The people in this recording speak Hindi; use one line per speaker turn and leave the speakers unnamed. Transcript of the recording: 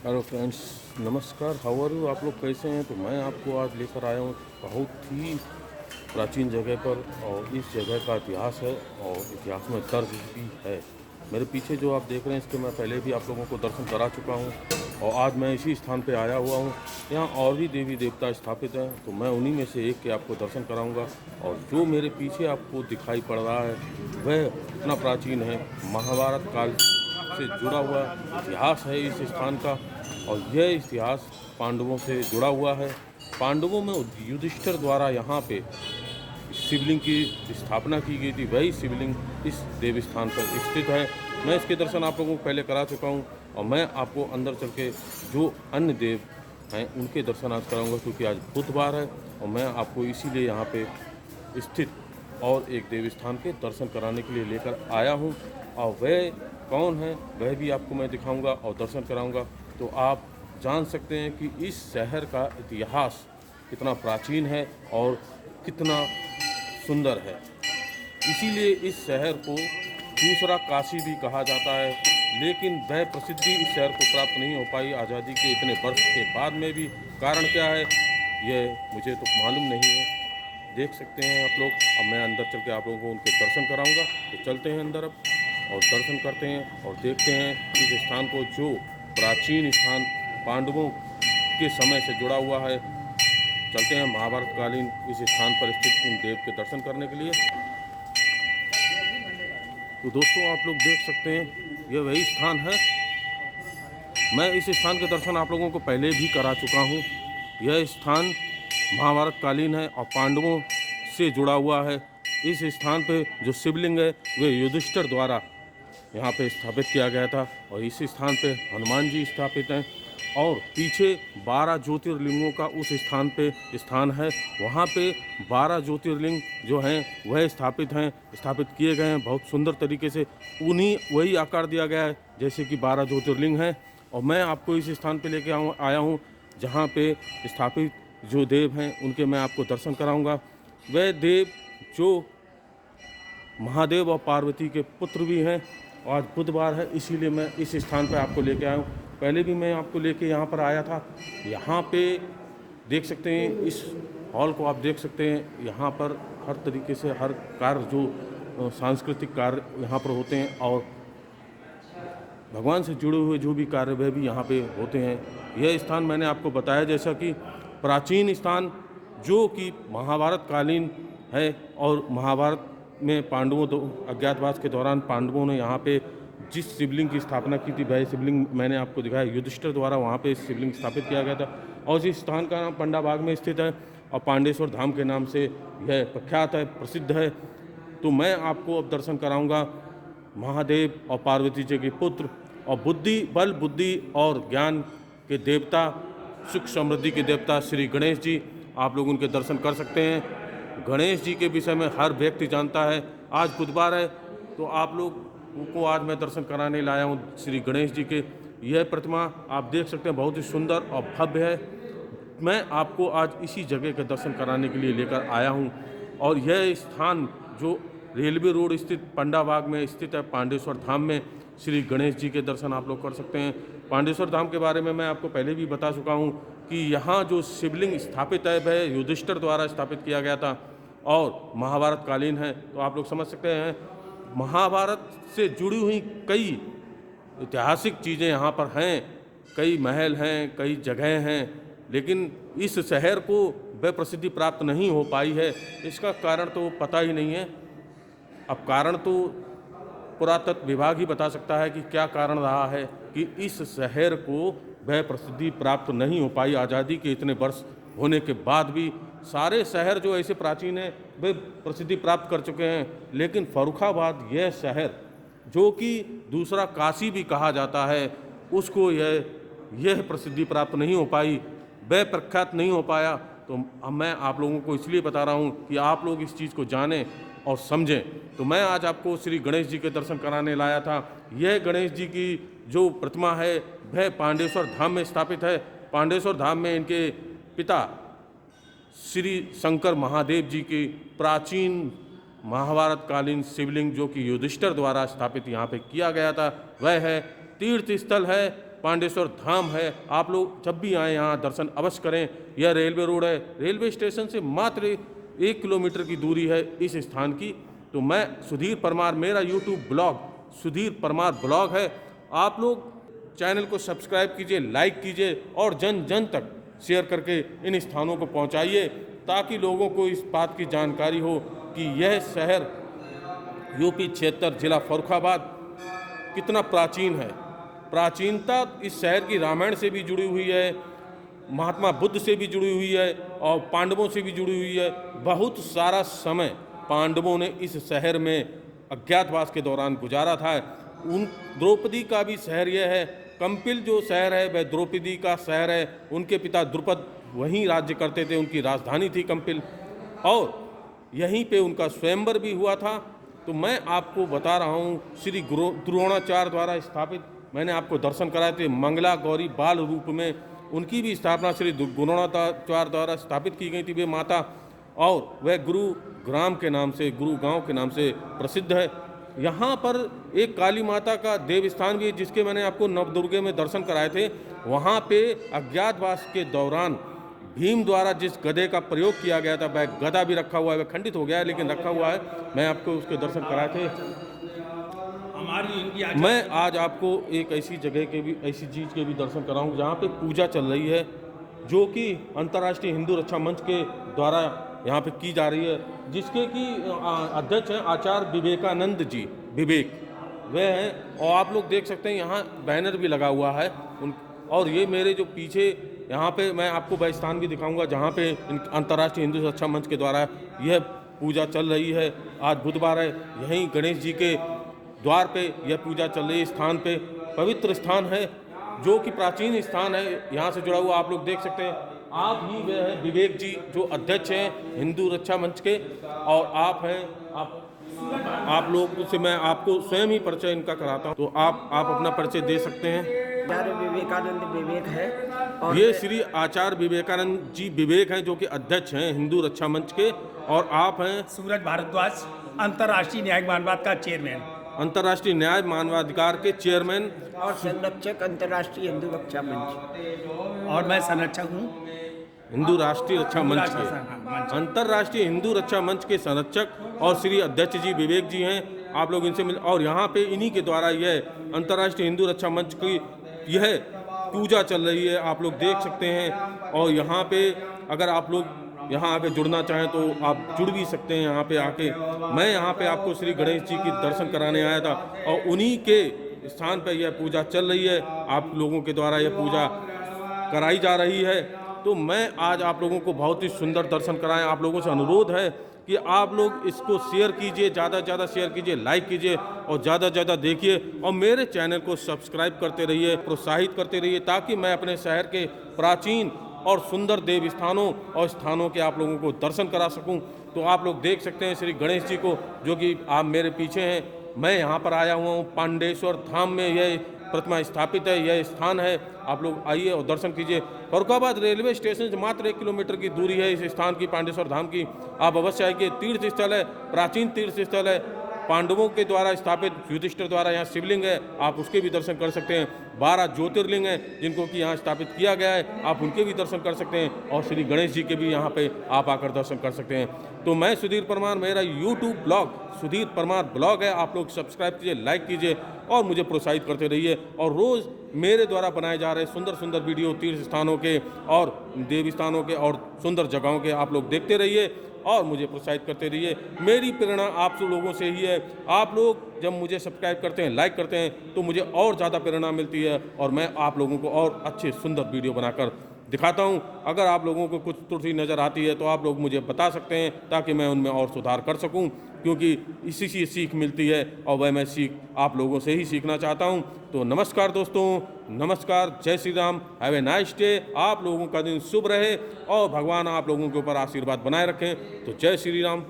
हेलो फ्रेंड्स, नमस्कार। How are you? आप लोग कैसे हैं? तो मैं आपको आज लेकर आया हूँ बहुत ही प्राचीन जगह पर, और इस जगह का इतिहास है और इतिहास में दर्ज भी है। मेरे पीछे जो आप देख रहे हैं, इसके मैं पहले भी आप लोगों को दर्शन करा चुका हूँ और आज मैं इसी स्थान पर आया हुआ हूँ। यहाँ और भी देवी देवता स्थापित हैं, तो मैं उन्हीं में से एक के आपको दर्शन कराऊंगा। और जो मेरे पीछे आपको दिखाई पड़ रहा है वह इतना प्राचीन है, महाभारत काल से जुड़ा हुआ इतिहास है इस स्थान का। और यह इतिहास पांडवों से जुड़ा हुआ है। पांडवों में युधिष्ठिर द्वारा यहाँ पे शिवलिंग की स्थापना की गई थी। वही शिवलिंग इस देव स्थान पर स्थित है। मैं इसके दर्शन आप लोगों को पहले करा चुका हूँ और मैं आपको अंदर चल के जो अन्य देव हैं उनके दर्शन आज कराऊंगा, क्योंकि आज बुधवार है और मैं आपको इसीलिए यहाँ पे स्थित और एक देव स्थान के दर्शन कराने के लिए लेकर आया हूँ। और वह कौन है वह भी आपको मैं दिखाऊंगा और दर्शन कराऊंगा, तो आप जान सकते हैं कि इस शहर का इतिहास कितना प्राचीन है और कितना सुंदर है। इसीलिए इस शहर को दूसरा काशी भी कहा जाता है। लेकिन वह प्रसिद्धि इस शहर को प्राप्त नहीं हो पाई आज़ादी के इतने वर्ष के बाद में भी। कारण क्या है यह मुझे तो मालूम नहीं है। देख सकते हैं आप लोग। अब मैं अंदर चल के आप लोगों को उनके दर्शन कराऊंगा, तो चलते हैं अंदर अब और दर्शन करते हैं और देखते हैं इस स्थान को, जो प्राचीन स्थान पांडवों के समय से जुड़ा हुआ है। चलते हैं महाभारत कालीन इस स्थान पर स्थित उन देव के दर्शन करने के लिए। तो दोस्तों, आप लोग देख सकते हैं यह वही स्थान है। मैं इस स्थान के दर्शन आप लोगों को पहले भी करा चुका हूँ। यह स्थान महाभारत कालीन है और पांडवों से जुड़ा हुआ है। इस स्थान पे जो शिवलिंग है वे युधिष्ठिर द्वारा यहाँ पे स्थापित किया गया था और इस स्थान पे हनुमान जी स्थापित हैं। और पीछे 12 ज्योतिर्लिंगों का उस स्थान पे स्थान है। वहाँ पे 12 ज्योतिर्लिंग जो हैं वह स्थापित किए गए हैं बहुत सुंदर तरीके से। उन्हीं वही आकार दिया गया है जैसे कि 12 ज्योतिर्लिंग हैं। और मैं आपको इस स्थान पे लेके आया हूँ जहाँ पे स्थापित जो देव हैं उनके मैं आपको दर्शन कराऊंगा। वह देव जो महादेव और पार्वती के पुत्र भी हैं। आज बुधवार है, इसीलिए मैं इस स्थान पर आपको लेके आया हूँ। पहले भी मैं आपको लेके यहाँ पर आया था। यहाँ पे देख सकते हैं, इस हॉल को आप देख सकते हैं। यहाँ पर हर तरीके से हर कार्य जो सांस्कृतिक कार्य यहाँ पर होते हैं और भगवान से जुड़े हुए जो भी कार्य वह भी यहाँ पे होते हैं। यह स्थान मैंने आपको बताया जैसा कि प्राचीन स्थान जो कि महाभारत कालीन है। और महाभारत में पांडवों अज्ञातवास के दौरान पांडवों ने यहाँ पे जिस शिवलिंग की स्थापना की थी वह शिवलिंग मैंने आपको दिखाया। युधिष्ठिर द्वारा वहाँ पे शिवलिंग स्थापित किया गया था और इस स्थान का नाम पंडाबाग में स्थित है और पांडेश्वर धाम के नाम से यह प्रख्यात है, प्रसिद्ध है। तो मैं आपको अब दर्शन कराऊंगा महादेव और पार्वती जी के पुत्र और बुद्धि और ज्ञान के देवता, सुख समृद्धि के देवता श्री गणेश जी। आप लोग उनके दर्शन कर सकते हैं। गणेश जी के विषय में हर व्यक्ति जानता है। आज बुधवार है तो आप लोग को आज मैं दर्शन कराने लाया हूँ श्री गणेश जी के। यह प्रतिमा आप देख सकते हैं बहुत ही सुंदर और भव्य है। मैं आपको आज इसी जगह के दर्शन कराने के लिए लेकर आया हूँ। और यह स्थान जो रेलवे रोड स्थित पंडाबाग में स्थित है, पांडेश्वर धाम में श्री गणेश जी के दर्शन आप लोग कर सकते हैं। पांडेश्वर धाम के बारे में मैं आपको पहले भी बता चुका हूँ कि यहाँ जो शिवलिंग स्थापित है वह युधिष्ठिर द्वारा स्थापित किया गया था और महाभारत कालीन है। तो आप लोग समझ सकते हैं महाभारत से जुड़ी हुई कई ऐतिहासिक चीज़ें यहाँ पर हैं, कई महल हैं, कई जगह हैं। लेकिन इस शहर को वह प्रसिद्धि प्राप्त नहीं हो पाई है। इसका कारण तो पता ही नहीं है। अब कारण तो पुरातत्व विभाग ही बता सकता है कि क्या कारण रहा है कि इस शहर को वह प्रसिद्धि प्राप्त नहीं हो पाई। आज़ादी के इतने वर्ष होने के बाद भी सारे शहर जो ऐसे प्राचीन हैं वे प्रसिद्धि प्राप्त कर चुके हैं, लेकिन फर्रुखाबाद यह शहर जो कि दूसरा काशी भी कहा जाता है उसको यह प्रसिद्धि प्राप्त नहीं हो पाई, वह प्रख्यात नहीं हो पाया। तो मैं आप लोगों को इसलिए बता रहा हूँ कि आप लोग इस चीज़ को जानें और समझें। तो मैं आज आपको श्री गणेश जी के दर्शन कराने लाया था। यह गणेश जी की जो प्रतिमा है वह पांडेश्वर धाम में स्थापित है। पांडेश्वर धाम में इनके पिता श्री शंकर महादेव जी की प्राचीन महाभारत कालीन शिवलिंग जो कि युधिष्ठिर द्वारा स्थापित यहाँ पे किया गया था वह है। तीर्थ स्थल है पांडेश्वर धाम है। आप लोग जब भी आएँ यहाँ दर्शन अवश्य करें। यह रेलवे रोड है, रेलवे स्टेशन से मात्र 1 किलोमीटर की दूरी है इस स्थान की। तो मैं सुधीर परमार, मेरा YouTube blog Sudhir Parmar blog है। आप लोग चैनल को सब्सक्राइब कीजिए, लाइक कीजिए और जन जन तक शेयर करके इन स्थानों को पहुंचाइए, ताकि लोगों को इस बात की जानकारी हो कि यह शहर यूपी क्षेत्र जिला फर्रुखाबाद कितना प्राचीन है। प्राचीनता इस शहर की रामायण से भी जुड़ी हुई है, महात्मा बुद्ध से भी जुड़ी हुई है और पांडवों से भी जुड़ी हुई है। बहुत सारा समय पांडवों ने इस शहर में अज्ञातवास के दौरान गुजारा था। उन द्रौपदी का भी शहर यह है। कंपिल जो शहर है वह द्रौपदी का शहर है। उनके पिता द्रुपद वहीं राज्य करते थे, उनकी राजधानी थी कंपिल, और यहीं पे उनका स्वयंवर भी हुआ था। तो मैं आपको बता रहा हूँ, श्री द्रोणाचार्य द्वारा स्थापित, मैंने आपको दर्शन कराए थे मंगला गौरी बाल रूप में, उनकी भी स्थापना श्री द्रोणाचार्य द्वारा स्थापित की गई थी वे माता, और वह गुरु ग्राम के नाम से, गुरु गांव के नाम से प्रसिद्ध है। यहाँ पर एक काली माता का देव स्थान भी है, जिसके मैंने आपको नवदुर्गे में दर्शन कराए थे। वहाँ पे अज्ञातवास के दौरान भीम द्वारा जिस गधे का प्रयोग किया गया था, वह गधा भी रखा हुआ है, वह खंडित हो गया है लेकिन रखा हुआ है। मैं आपको उसके दर्शन कराए थे। मैं आज आपको एक ऐसी जगह के भी, ऐसी चीज़ के भी दर्शन कराऊँ जहाँ पे पूजा चल रही है, जो कि अंतर्राष्ट्रीय हिंदू रक्षा मंच के द्वारा यहाँ पे की जा रही है, जिसके कि अध्यक्ष हैं आचार्य विवेकानंद जी विवेक, वे हैं। और आप लोग देख सकते हैं यहाँ बैनर भी लगा हुआ है और ये मेरे जो पीछे यहाँ पे मैं आपको वह स्थान भी दिखाऊंगा जहाँ पे अंतर्राष्ट्रीय हिंदू रक्षा मंच के द्वारा यह पूजा चल रही है। आज बुधवार है, यहीं गणेश जी के द्वार पे यह पूजा चल रही है। स्थान पे पवित्र स्थान है, जो कि प्राचीन स्थान है, यहाँ से जुड़ा हुआ आप लोग देख सकते हैं। आप ही वे हैं विवेक जी, जो अध्यक्ष हैं हिंदू रक्षा मंच के, और आप हैं आप लोग से मैं आपको स्वयं ही परिचय इनका कराता हूँ। तो आप अपना परिचय दे सकते हैं।
आचार्य विवेकानंद विवेक है, और
ये श्री आचार्य विवेकानंद जी विवेक हैं, जो कि अध्यक्ष हैं हिंदू रक्षा मंच के, और आप हैं
सूरज भारद्वाज, अंतर्राष्ट्रीय न्यायिक मानवाधिकार का चेयरमैन,
अंतर्राष्ट्रीय न्याय मानवाधिकार के चेयरमैन
और संरक्षक अंतर्राष्ट्रीय हिंदू रक्षा मंच,
और मैं संरक्षक हूँ
हिंदू राष्ट्रीय रक्षा मंच के, अंतर्राष्ट्रीय हिंदू रक्षा मंच के संरक्षक और श्री अध्यक्ष जी विवेक जी हैं। आप लोग इनसे मिल, और यहाँ पे इन्हीं के द्वारा यह अंतर्राष्ट्रीय हिंदू रक्षा मंच की यह पूजा चल रही है, आप लोग देख सकते हैं। और यहाँ पे अगर आप लोग यहाँ आके जुड़ना चाहें तो आप जुड़ भी सकते हैं यहाँ पे आके। मैं यहाँ पे आपको श्री गणेश जी की दर्शन कराने आया था, और उन्हीं के स्थान पर यह पूजा चल रही है। आप लोगों के द्वारा यह पूजा कराई जा रही है। तो मैं आज आप लोगों को बहुत ही सुंदर दर्शन कराएं। आप लोगों से अनुरोध है कि आप लोग इसको शेयर कीजिए, ज़्यादा से ज़्यादा शेयर कीजिए, लाइक कीजिए और ज़्यादा से ज़्यादा देखिए, और मेरे चैनल को सब्सक्राइब करते रहिए, प्रोत्साहित करते रहिए, ताकि मैं अपने शहर के प्राचीन और सुंदर देव स्थानों और स्थानों के आप लोगों को दर्शन करा सकूं। तो आप लोग देख सकते हैं श्री गणेश जी को, जो कि आप मेरे पीछे हैं। मैं यहाँ पर आया हुआ हूँ, पांडेश्वर धाम में यह प्रतिमा स्थापित है, यह स्थान है। आप लोग आइए और दर्शन कीजिए। फर्रुखाबाद रेलवे स्टेशन से मात्र 1 किलोमीटर की दूरी है इस स्थान की, पांडेश्वर धाम की। आप अवश्य आइए। तीर्थ स्थल है, प्राचीन तीर्थ स्थल है, पांडवों के द्वारा स्थापित, युधिष्ठिर द्वारा यहाँ शिवलिंग है, आप उसके भी दर्शन कर सकते हैं। 12 ज्योतिर्लिंग हैं जिनको कि यहाँ स्थापित किया गया है, आप उनके भी दर्शन कर सकते हैं, और श्री गणेश जी के भी यहाँ पे आप आकर दर्शन कर सकते हैं। तो मैं सुधीर परमार, मेरा YouTube blog Sudhir Parmar blog है। आप लोग सब्सक्राइब कीजिए, लाइक कीजिए और मुझे प्रोत्साहित करते रहिए। और रोज़ मेरे द्वारा बनाए जा रहे सुंदर सुंदर वीडियो तीर्थ स्थानों के और देव स्थानों के और सुंदर जगहों के आप लोग देखते रहिए और मुझे प्रोत्साहित करते रहिए। मेरी प्रेरणा आप सब लोगों से ही है। आप लोग जब मुझे सब्सक्राइब करते हैं, लाइक करते हैं, तो मुझे और ज़्यादा प्रेरणा मिलती है और मैं आप लोगों को और अच्छे सुंदर वीडियो बनाकर दिखाता हूं। अगर आप लोगों को कुछ त्रुटि नज़र आती है तो आप लोग मुझे बता सकते हैं, ताकि मैं उनमें और सुधार कर सकूं, क्योंकि इसी से सीख मिलती है और वह मैं सीख आप लोगों से ही सीखना चाहता हूं। तो नमस्कार दोस्तों, नमस्कार, जय Shri Ram, have a nice day. आप लोगों का दिन शुभ रहे और भगवान आप लोगों के ऊपर आशीर्वाद बनाए रखें। तो जय श्री राम।